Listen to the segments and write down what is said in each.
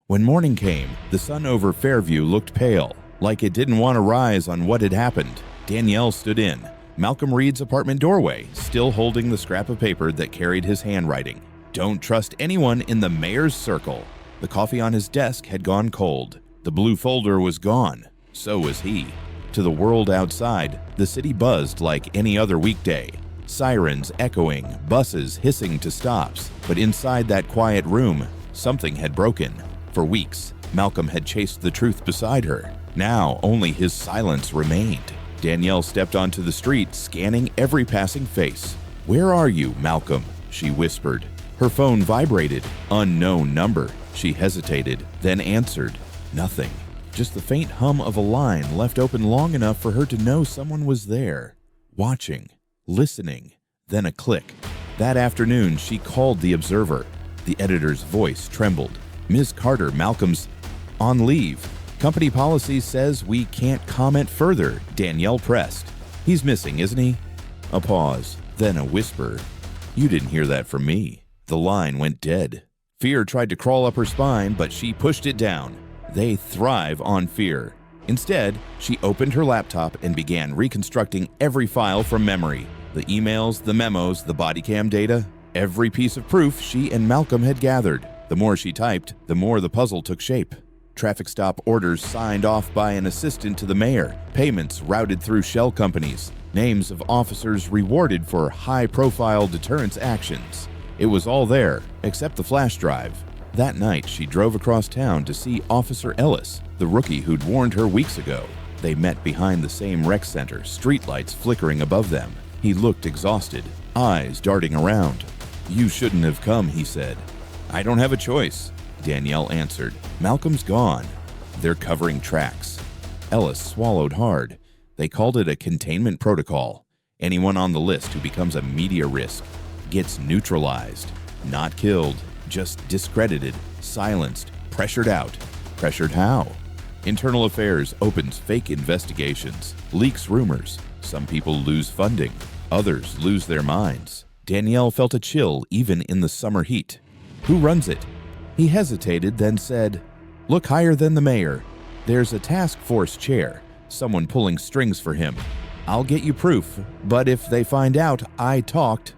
When morning came, the sun over Fairview looked pale, like it didn't want to rise on what had happened. Danielle stood in Malcolm Reed's apartment doorway, still holding the scrap of paper that carried his handwriting. Don't trust anyone in the mayor's circle. The coffee on his desk had gone cold. The blue folder was gone. So was he. To the world outside, the city buzzed like any other weekday. Sirens echoing, buses hissing to stops. But inside that quiet room, something had broken. For weeks, Malcolm had chased the truth beside her. Now only his silence remained. Danielle stepped onto the street, scanning every passing face. "Where are you, Malcolm?" she whispered. Her phone vibrated. Unknown number. She hesitated, then answered. Nothing. Just the faint hum of a line left open long enough for her to know someone was there, watching, listening, then a click. That afternoon, she called the Observer. The editor's voice trembled. "Ms. Carter, Malcolm's on leave. Company policy says we can't comment further," Danielle pressed. "He's missing, isn't he?" A pause, then a whisper. "You didn't hear that from me." The line went dead. Fear tried to crawl up her spine, but she pushed it down. They thrive on fear. Instead, she opened her laptop and began reconstructing every file from memory. The emails, the memos, the body cam data, every piece of proof she and Malcolm had gathered. The more she typed, the more the puzzle took shape. Traffic stop orders signed off by an assistant to the mayor, payments routed through shell companies, names of officers rewarded for high-profile deterrence actions. It was all there, except the flash drive. That night, she drove across town to see Officer Ellis, the rookie who'd warned her weeks ago. They met behind the same rec center, streetlights flickering above them. He looked exhausted, eyes darting around. "You shouldn't have come," he said. "I don't have a choice," Danielle answered. "Malcolm's gone. They're covering tracks." Ellis swallowed hard. They called it a containment protocol. Anyone on the list who becomes a media risk gets neutralized, not killed, just discredited, silenced, pressured out. Pressured how? Internal Affairs opens fake investigations, leaks rumors. Some people lose funding. Others lose their minds. Danielle felt a chill even in the summer heat. "Who runs it?" He hesitated, then said, "Look higher than the mayor. There's a task force chair, someone pulling strings for him. I'll get you proof, but if they find out I talked..."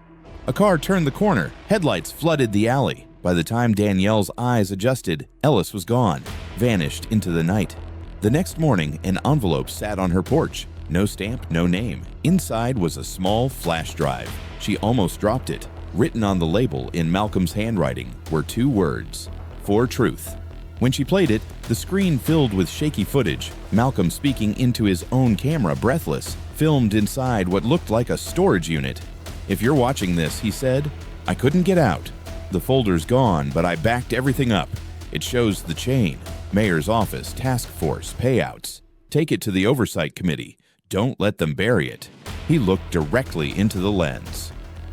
A car turned the corner. Headlights flooded the alley. By the time Danielle's eyes adjusted, Ellis was gone, vanished into the night. The next morning, an envelope sat on her porch. No stamp, no name. Inside was a small flash drive. She almost dropped it. Written on the label in Malcolm's handwriting were 2 words: "For truth." When she played it, the screen filled with shaky footage. Malcolm speaking into his own camera, breathless, filmed inside what looked like a storage unit. "If you're watching this," he said, "I couldn't get out. The folder's gone, but I backed everything up. It shows the chain. Mayor's office, task force, payouts. Take it to the oversight committee. Don't let them bury it." He looked directly into the lens.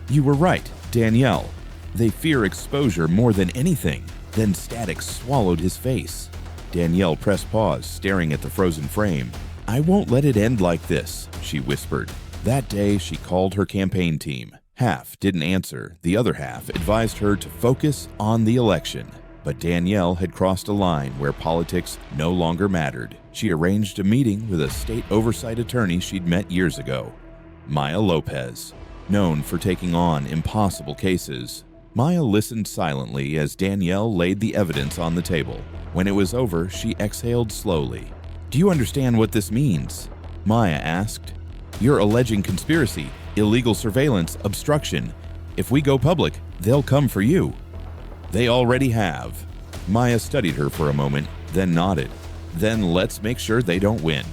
"You were right, Danielle. They fear exposure more than anything." Then static swallowed his face. Danielle pressed pause, staring at the frozen frame. "I won't let it end like this," she whispered. That day, she called her campaign team. Half didn't answer. The other half advised her to focus on the election. But Danielle had crossed a line where politics no longer mattered. She arranged a meeting with a state oversight attorney she'd met years ago, Maya Lopez, known for taking on impossible cases. Maya listened silently as Danielle laid the evidence on the table. When it was over, she exhaled slowly. "Do you understand what this means?" Maya asked. "You're alleging conspiracy, illegal surveillance, obstruction. If we go public, they'll come for you." "They already have." Maya studied her for a moment, then nodded. "Then let's make sure they don't win."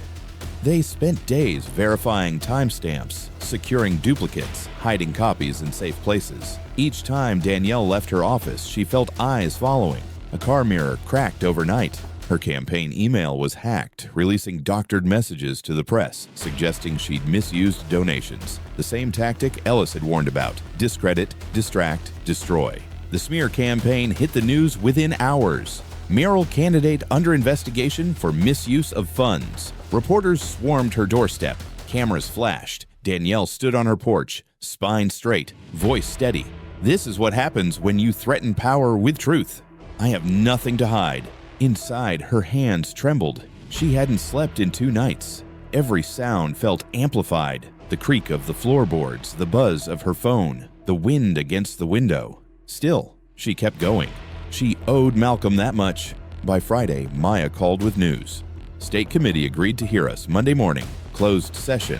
They spent days verifying timestamps, securing duplicates, hiding copies in safe places. Each time Danielle left her office, she felt eyes following. A car mirror cracked overnight. Her campaign email was hacked, releasing doctored messages to the press, suggesting she'd misused donations. The same tactic Ellis had warned about: discredit, distract, destroy. The smear campaign hit the news within hours. Mayoral candidate under investigation for misuse of funds. Reporters swarmed her doorstep. Cameras flashed. Danielle stood on her porch, spine straight, voice steady. "This is what happens when you threaten power with truth. I have nothing to hide. Inside, her hands trembled. She hadn't slept in 2 nights. Every sound felt amplified. The creak of the floorboards, the buzz of her phone, the wind against the window. Still, she kept going. She owed Malcolm that much. By Friday, Maya called with news. State committee agreed to hear us Monday morning, closed session.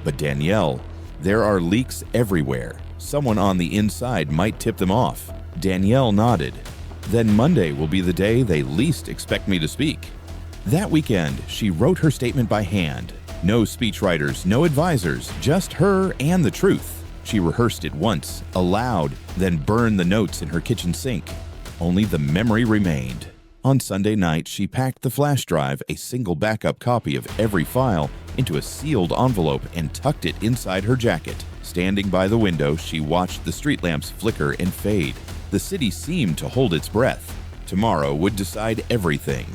But Danielle, there are leaks everywhere. Someone on the inside might tip them off. Danielle nodded. Then Monday will be the day they least expect me to speak. That weekend, she wrote her statement by hand. No speechwriters, no advisors, just her and the truth. She rehearsed it once, aloud, then burned the notes in her kitchen sink. Only the memory remained. On Sunday night, she packed the flash drive, a single backup copy of every file, into a sealed envelope and tucked it inside her jacket. Standing by the window, she watched the street lamps flicker and fade. The city seemed to hold its breath. Tomorrow would decide everything.